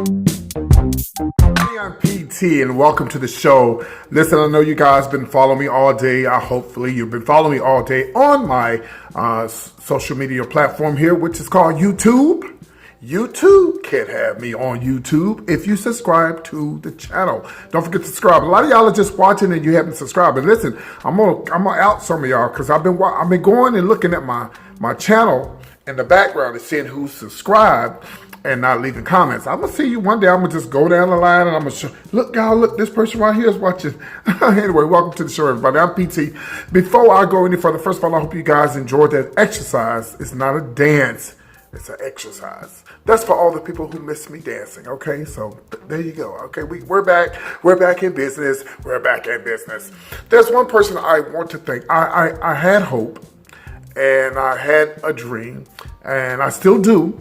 I'm PT and welcome to the show. Listen, I know you guys been following me all day. Hopefully you've been following me all day on my social media platform here, which is called YouTube. YouTube can have me on YouTube if you subscribe to the channel. Don't forget to subscribe. A lot of y'all are just watching and you haven't subscribed. And listen, I'm gonna out some of y'all because I've been going and looking at my channel in the background and seeing who's subscribed and not leaving comments. I'm gonna see you one day. I'm gonna just go down the line and I'm gonna show, look, y'all, look, this person right here is watching. Anyway, welcome to the show, everybody. I'm PT. Before I go any further, first of all, I hope you guys enjoyed that exercise. It's not a dance. It's an exercise. That's for all the people who miss me dancing, okay? So there you go, okay? We're back. We're back in business. We're back in business. There's one person I want to thank. I had hope, and I had a dream, and I still do.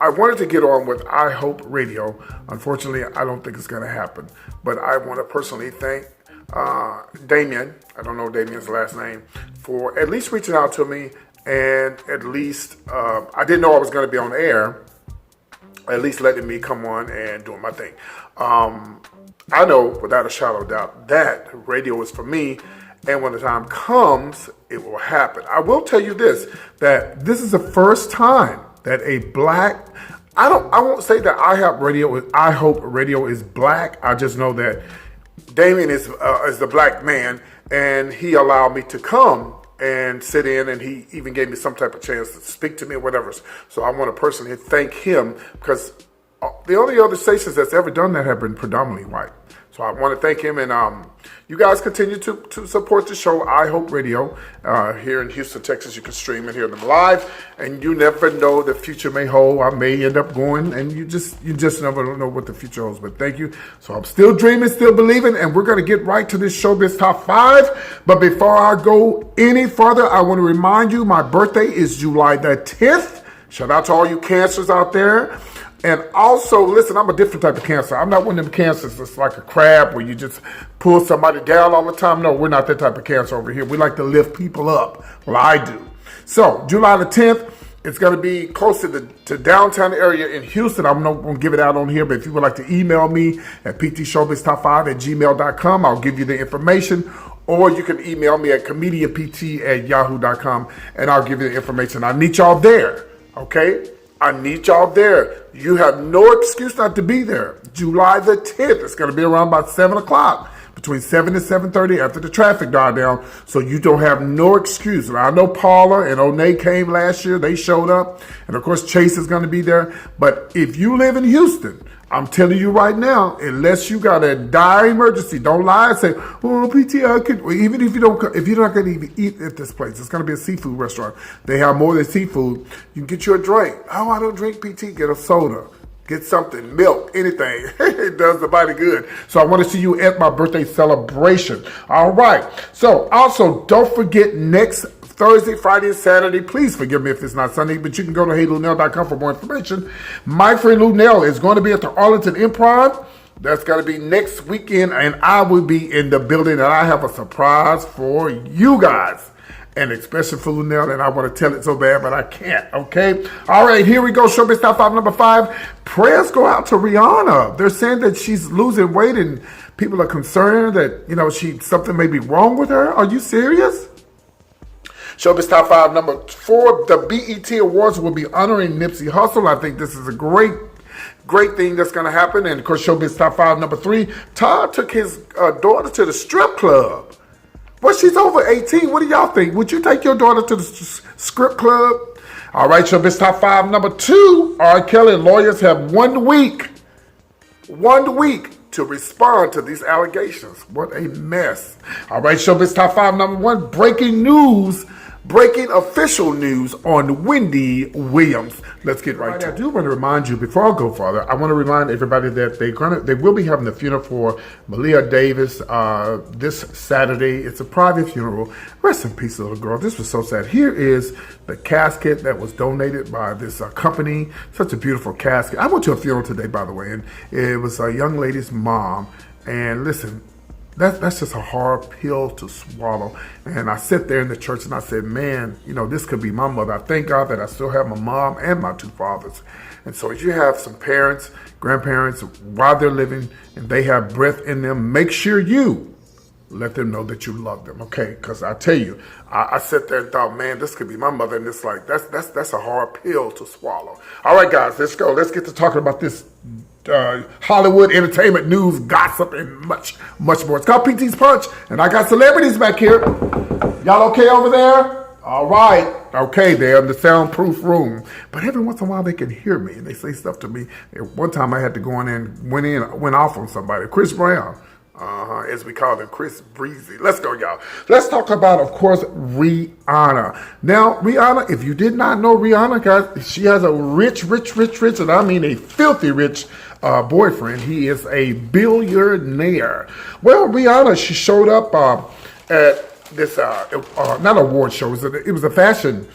I wanted to get on with I Hope Radio. Unfortunately, I don't think it's going to happen. But I want to personally thank Damien, I don't know Damien's last name, for at least reaching out to me. And at least, I didn't know I was going to be on air, at least letting me come on and doing my thing. I know without a shadow of doubt that radio is for me. And when the time comes, it will happen. I will tell you this, that this is the first time that a black, I won't say that I Hope Radio is black. I just know that Damien is the black man, and he allowed me to come and sit in, and he even gave me some type of chance to speak to me or whatever. So I want to personally thank him, because the only other stations that's ever done that have been predominantly white. So I want to thank him, and you guys continue to support the show, I Hope Radio, here in Houston, Texas. You can stream and hear them live, and you never know the future may hold. I may end up going, and you just never know what the future holds. But thank you. So I'm still dreaming, still believing, and we're going to get right to this showbiz top 5. But before I go any further, I want to remind you my birthday is July the 10th. Shout out to all you cancers out there. And also, listen, I'm a different type of cancer. I'm not one of them cancers that's like a crab where you just pull somebody down all the time. No, we're not that type of cancer over here. We like to lift people up. Well, I do. So, July the 10th, it's going to be close to the downtown area in Houston. I'm not going to give it out on here, but if you would like to email me at ptshowbiztop5@gmail.com, I'll give you the information. Or you can email me at comedianpt@yahoo.com, and I'll give you the information. I need y'all there, okay? I need y'all there. You have no excuse not to be there. July the 10th. It's going to be around about 7 o'clock. Between 7 and 7:30 after the traffic died down. So you don't have no excuse. And I know Paula and Onay came last year. They showed up. And of course, Chase is going to be there. But if you live in Houston, I'm telling you right now, unless you got a dire emergency, don't lie and say, "Oh, PT, I could." Well, even if you're not going to even eat at this place, it's going to be a seafood restaurant. They have more than seafood. You can get you a drink. Oh, I don't drink PT. Get a soda. Get something, milk, anything. It does the body good. So I want to see you at my birthday celebration. All right. So also, don't forget next Thursday, Friday, and Saturday. Please forgive me if it's not Sunday, but you can go to heylunell.com for more information. My friend Lunell is going to be at the Arlington Improv. That's going to be next weekend, and I will be in the building, and I have a surprise for you guys, and especially for Lunell, and I want to tell it so bad, but I can't, okay? All right, here we go. Showbiz Top 5, number 5. Prayers go out to Rihanna. They're saying that she's losing weight, and people are concerned that, something may be wrong with her. Are you serious? Showbiz Top 5, number 4, the BET Awards will be honoring Nipsey Hussle. I think this is a great thing that's going to happen. And, of course, Showbiz Top 5, number 3, Todd took his daughter to the strip club. Well, she's over 18. What do y'all think? Would you take your daughter to the strip club? All right, Showbiz Top 5, number 2, R. Kelly lawyers have 1 week to respond to these allegations. What a mess. All right, Showbiz Top 5, number 1, breaking official news on Wendy Williams. Let's get right to it. I do want to remind you, before I go further, I want to remind everybody that they will be having the funeral for Malia Davis this Saturday. It's a private funeral. Rest in peace, little girl. This was so sad. Here is the casket that was donated by this company. Such a beautiful casket. I went to a funeral today, by the way, and it was a young lady's mom. And listen, That's just a hard pill to swallow. And I sat there in the church and I said, man, this could be my mother. I thank God that I still have my mom and my two fathers. And so if you have some parents, grandparents, while they're living and they have breath in them, make sure you let them know that you love them, okay? Because I tell you, I sat there and thought, man, this could be my mother. And it's like, that's a hard pill to swallow. All right, guys, let's go. Let's get to talking about this Hollywood entertainment news, gossip, and much, much more. It's called PT's Punch, and I got celebrities back here. Y'all okay over there? All right. Okay, they're in the soundproof room. But every once in a while, they can hear me, and they say stuff to me. One time, I had to go in and went off on somebody. Chris Brown. As we call him, Chris Breezy. Let's go, y'all. Let's talk about, of course, Rihanna. Now, Rihanna, if you did not know Rihanna, guys, she has a rich, and I mean a filthy rich boyfriend. He is a billionaire. Well, Rihanna, she showed up at this, not award show, it was a fashion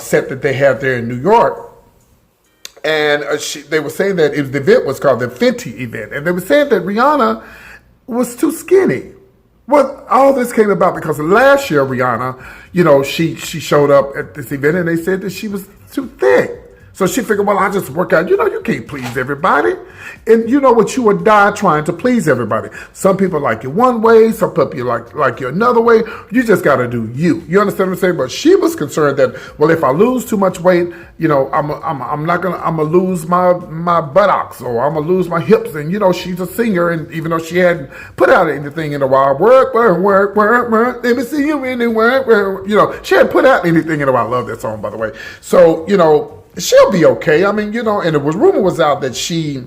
set that they had there in New York. And they were saying that the event was called the Fenty event. And they were saying that Rihanna was too skinny. Well, all this came about because last year Rihanna, she showed up at this event and they said that she was too thick. So she figured, well, I'll just work out. You can't please everybody. And you know what? You would die trying to please everybody. Some people like you one way. Some people like you another way. You just got to do you. You understand what I'm saying? But she was concerned that, well, if I lose too much weight, I'm going to lose my buttocks or I'm going to lose my hips. And, she's a singer. And even though she hadn't put out anything in a while, work, let me see you anywhere. She hadn't put out anything in a while. I love that song, by the way. So, she'll be okay. I mean, and rumor was out that she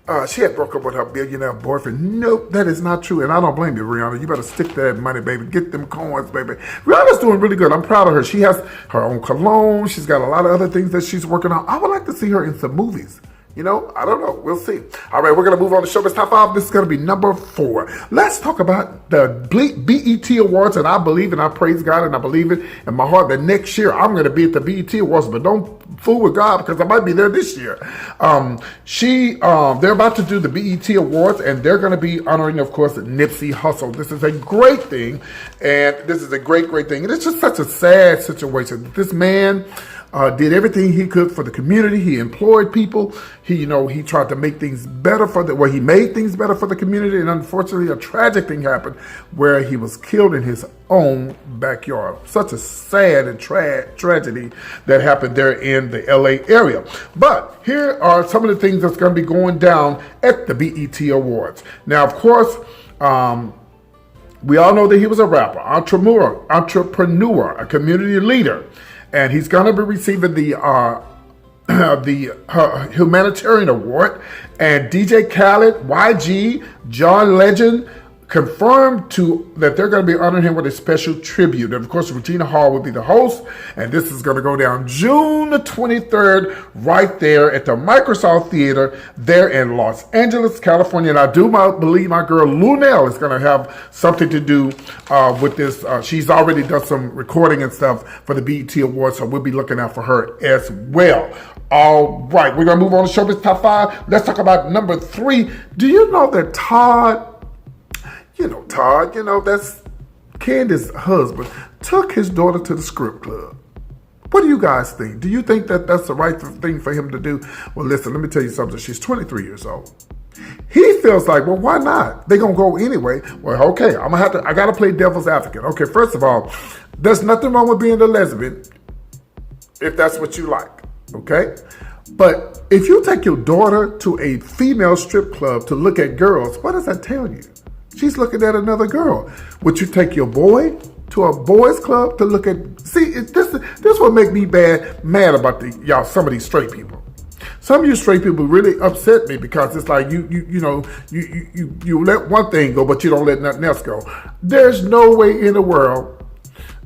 had broke up with her billionaire boyfriend. Nope, that is not true. And I don't blame you, Rihanna. You better stick to that money, baby. Get them coins, baby. Rihanna's doing really good. I'm proud of her. She has her own cologne. She's got a lot of other things that she's working on. I would like to see her in some movies. I don't know. We'll see. All right, we're going to move on to Showbiz Top 5. This is going to be number 4. Let's talk about the BET Awards, and I believe and I praise God and I believe it in my heart that next year I'm going to be at the BET Awards, but don't fool with God because I might be there this year. They're about to do the BET Awards, and they're going to be honoring, of course, Nipsey Hussle. This is a great thing, and this is a great thing. And it's just such a sad situation. This man did everything he could for the community. He employed people. He tried to make things better he made things better for the community. And unfortunately, a tragic thing happened where he was killed in his own backyard. Such a sad and tragedy that happened there in the LA area. But here are some of the things that's going to be going down at the BET Awards. Now, of course, we all know that he was a rapper, entrepreneur, a community leader. And he's going to be receiving the humanitarian award. And DJ Khaled, YG, John Legend confirmed that they're going to be honoring him with a special tribute. And of course, Regina Hall will be the host. And this is going to go down June the 23rd, right there at the Microsoft Theater there in Los Angeles, California. And I do believe my girl Lunel is going to have something to do with this. She's already done some recording and stuff for the BET Awards, so we'll be looking out for her as well. All right, we're going to move on to Showbiz Top 5. Let's talk about number 3. Do you know that Todd, that's Candace's husband, took his daughter to the strip club? What do you guys think? Do you think that that's the right thing for him to do? Well, listen, let me tell you something. She's 23 years old. He feels like, well, why not? They're going to go anyway. Well, okay, I got to play devil's advocate. Okay, first of all, there's nothing wrong with being a lesbian if that's what you like, okay? But if you take your daughter to a female strip club to look at girls, what does that tell you? She's looking at another girl. Would you take your boy to a boys club to look at? See, this will make me mad about some of these straight people. Some of you straight people really upset me because it's like you let one thing go, but you don't let nothing else go. There's no way in the world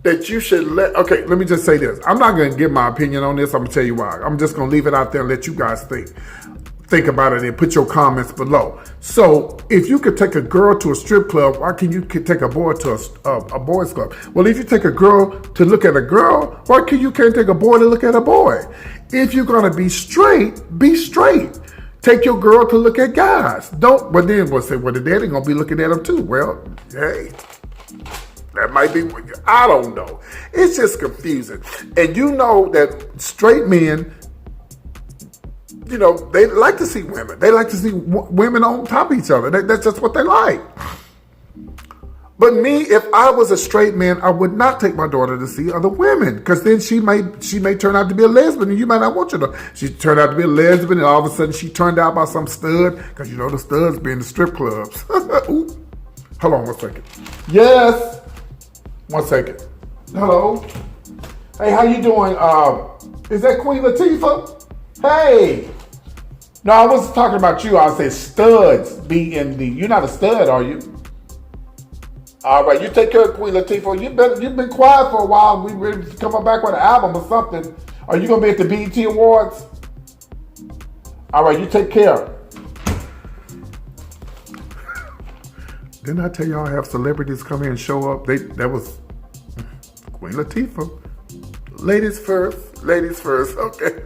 that you should okay, let me just say this. I'm not going to give my opinion on this. I'm going to tell you why. I'm just going to leave it out there and let you guys think about it and put your comments below. So if you could take a girl to a strip club, why can you take a boy to a boys club? Well, if you take a girl to look at a girl, why can't you take a boy to look at a boy? If you're going to be straight, be straight. Take your girl to look at guys. Don't, but then we'll say, well, the daddy gonna be looking at them too. Well, hey, that might be, I don't know. It's just confusing. And you know that straight men, you know, they like to see women. They like to see women on top of each other. That's just what they like. But me, if I was a straight man, I would not take my daughter to see other women, because then she may turn out to be a lesbian, and you might not want you to. She turned out to be a lesbian, and all of a sudden she turned out by some stud, because you know the studs be in the strip clubs. Ooh. Hold on 1 second. Yes. 1 second. Hello. Hey, how you doing? Is that Queen Latifah? Hey. No, I wasn't talking about you. I said studs be in the. You're not a stud, are you? All right, you take care of Queen Latifah. You've been quiet for a while. We ready to come back with an album or something. Are you gonna be at the BET Awards? All right, you take care. Didn't I tell y'all I have celebrities come here and show up? That was Queen Latifah. Ladies first. Ladies first. Okay.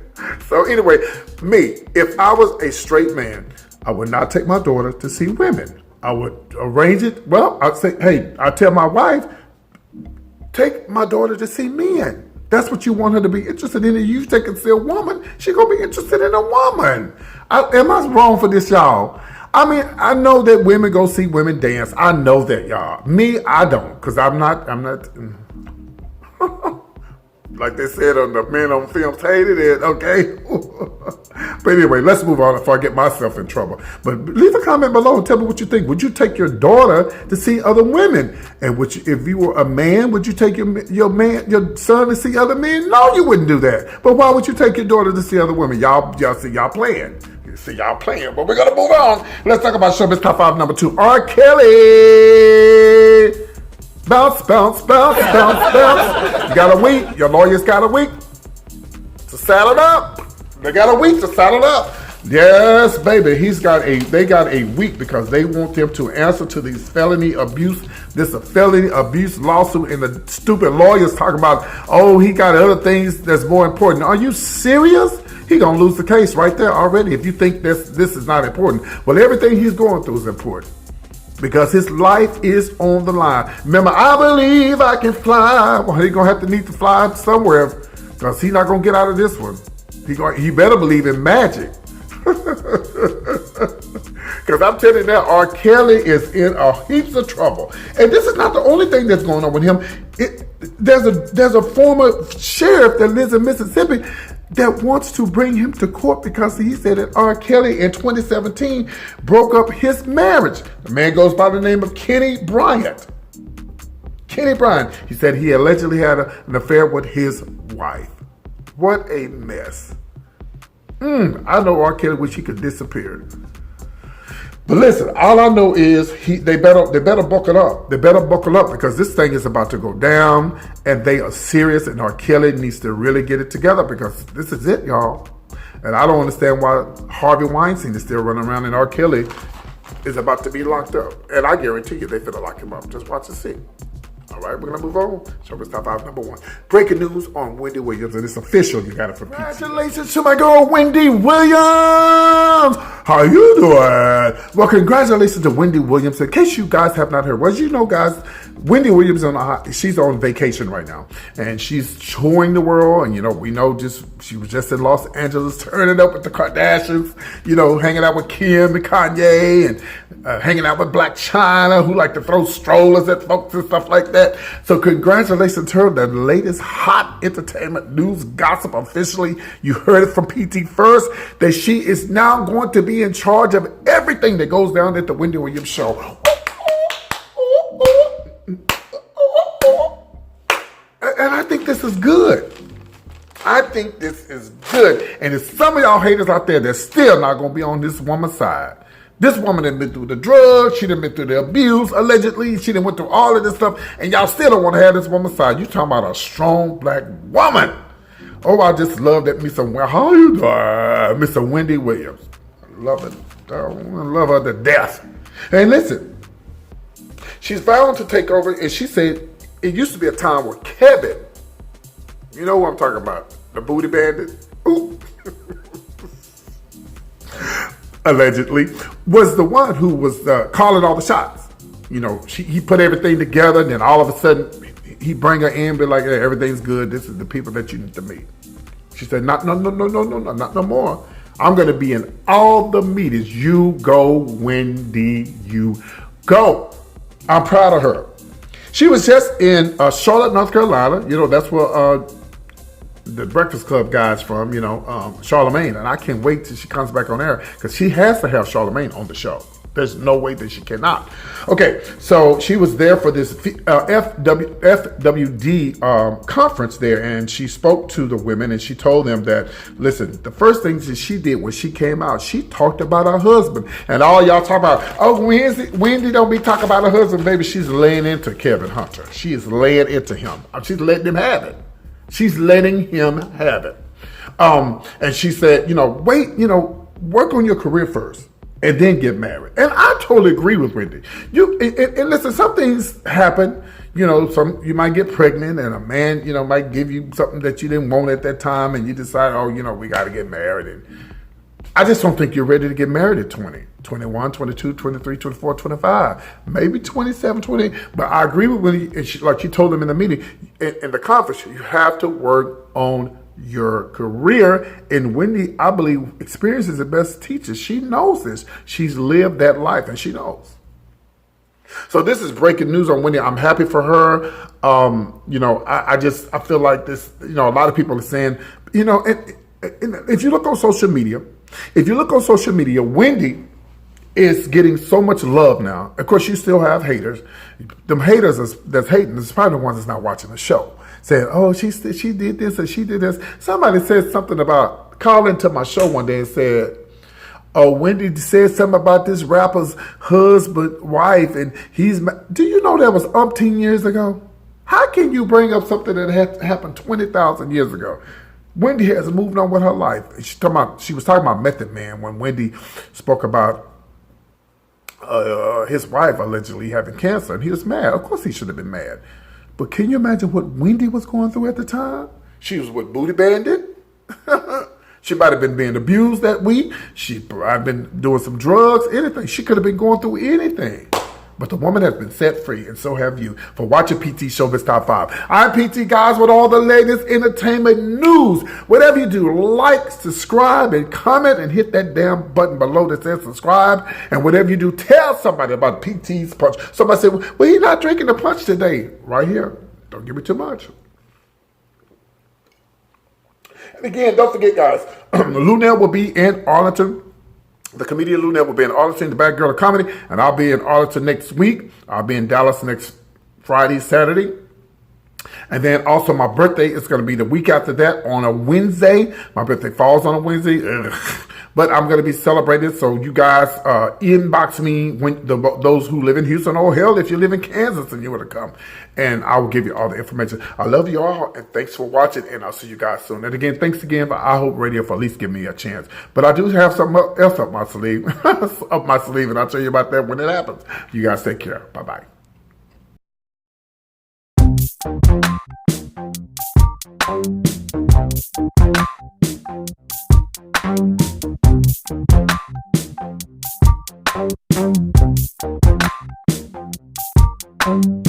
So anyway, me, if I was a straight man, I would not take my daughter to see women. I would arrange it. Well, I'd say, hey, I'd tell my wife, take my daughter to see men. That's what you want her to be interested in. And you take and see a woman, she's going to be interested in a woman. Am I wrong for this, y'all? I mean, I know that women go see women dance. I know that, y'all. Me, I don't, because I'm not. Like they said on the Men on Films hated it, okay? But anyway, let's move on before I get myself in trouble. But leave a comment below and tell me what you think. Would you take your daughter to see other women? And would you, if you were a man, would you take your son to see other men? No, you wouldn't do that. But why would you take your daughter to see other women? Y'all see y'all playing. You see y'all playing. But we're going to move on. Let's talk about Showbiz Top 5 number 2. R. Kelly. Bounce, bounce, bounce, bounce, bounce. You got a week. Your lawyers got a week to saddle up. They got a week to saddle up. Yes, baby. They got a week because they want them to answer to these felony abuse. This is a felony abuse lawsuit, and the stupid lawyers talk about, oh, he got other things that's more important. Are you serious? He gonna lose the case right there already if you think this is not important. Well, everything he's going through is important, because his life is on the line. Remember, I believe I can fly. Well, he's going to need to fly somewhere, because he's not going to get out of this one. He better believe in magic. Because I'm telling you now, R. Kelly is in a heaps of trouble. And this is not the only thing that's going on with him. There's a former sheriff that lives in Mississippi that wants to bring him to court because he said that R. Kelly in 2017 broke up his marriage. The man goes by the name of Kenny Bryant. Kenny Bryant. He said he allegedly had an affair with his wife. What a mess. I know R. Kelly wish he could disappear. But listen, all I know is they better buckle up. They better buckle up, because this thing is about to go down, and they are serious, and R. Kelly needs to really get it together, because this is it, y'all. And I don't understand why Harvey Weinstein is still running around and R. Kelly is about to be locked up. And I guarantee you they finna lock him up. Just watch and see. All right, we're going to move on. Showbiz Top 5 number 1. Breaking news on Wendy Williams, and it's official. You got it from PT. Congratulations to my girl, Wendy Williams. How you doing? Well, congratulations to Wendy Williams. In case you guys have not heard, well, as you know, guys, Wendy Williams, she's on vacation right now. And she's touring the world. And, you know, we know she was just in Los Angeles turning up with the Kardashians, you know, hanging out with Kim and Kanye, and hanging out with Black China, who like to throw strollers at folks and stuff like that. So congratulations to her, the latest hot entertainment news gossip officially. You heard it from PT first, that she is now going to be in charge of everything that goes down at the Wendy Williams show. And I think this is good. I think this is good. And there's some of y'all haters out there that's still not going to be on this woman's side. This woman done been through the drugs, she done been through the abuse, allegedly, she done went through all of this stuff, and y'all still don't want to have this woman's side. You talking about a strong black woman. Oh, I just love that how you doing, Mr. Wendy Williams. I love it. I love her to death. And listen, she's bound to take over, and she said it used to be a time where Kevin, you know what I'm talking about, the booty bandit. Ooh. allegedly, was the one who was calling all the shots. You know, he put everything together, and then all of a sudden, he bring her in, be like, hey, everything's good. This is the people that you need to meet. She said, not no more. I'm going to be in all the meetings. You go, Wendy, you go. I'm proud of her. She was just in Charlotte, North Carolina. You know, that's where the Breakfast Club guys from, you know, Charlamagne. And I can't wait till she comes back on air because she has to have Charlamagne on the show. There's no way that she cannot. Okay, so she was there for this FWD conference there, and she spoke to the women, and she told them that, listen, the first things that she did when she came out, she talked about her husband. And all y'all talk about, oh, Wendy don't be talking about her husband, baby. She's laying into Kevin Hunter. She is laying into him. She's letting him have it. She's letting him have it. And she said, you know, wait, you know, work on your career first and then get married. And I totally agree with Wendy. And listen, some things happen. You know, you might get pregnant and a man, you know, might give you something that you didn't want at that time and you decide, oh, you know, we got to get married. And I just don't think you're ready to get married at 20, 21, 22, 23, 24, 25, maybe 27, 28. But I agree with Wendy, and like she told them in the meeting, in the conference, you have to work on your career. And Wendy, I believe, experience is the best teacher. She knows this. She's lived that life and she knows. So this is breaking news on Wendy. I'm happy for her. You know, I feel like this, you know, a lot of people are saying, you know, and if you look on social media, Wendy is getting so much love now. Of course, you still have haters. Them haters that's hating is probably the ones that's not watching the show. Saying, oh, she did this and she did this. Somebody said something about, called into my show one day and said, oh, Wendy said something about this rapper's husband, wife, and do you know that was umpteen years ago? How can you bring up something that had happened 20,000 years ago? Wendy has moved on with her life. She was talking about Method Man when Wendy spoke about his wife allegedly having cancer, and he was mad. Of course he should have been mad. But can you imagine what Wendy was going through at the time? She was with Booty Bandit. She might have been being abused that week. She might have been doing some drugs, anything. She could have been going through anything. But the woman has been set free, and so have you, for watching PT Showbiz Top 5. I'm PT, guys, with all the latest entertainment news. Whatever you do, like, subscribe, and comment, and hit that damn button below that says subscribe. And whatever you do, tell somebody about PT's punch. Somebody said, well, he's not drinking the punch today. Right here. Don't give me too much. And again, don't forget, guys, Lunel will be in Arlington. The comedian Lunel will be in Arlington, the Bad Girl of Comedy, and I'll be in Arlington next week. I'll be in Dallas next Friday, Saturday. And then also my birthday is going to be the week after that on a Wednesday. My birthday falls on a Wednesday. But I'm going to be celebrating. So you guys inbox me, those who live in Houston, or hell, if you live in Kansas and you want to come. And I will give you all the information. I love you all, and thanks for watching, and I'll see you guys soon. And again, thanks again for I Hope Radio for at least giving me a chance. But I do have something else up my sleeve, and I'll tell you about that when it happens. You guys take care. Bye-bye. Thank you.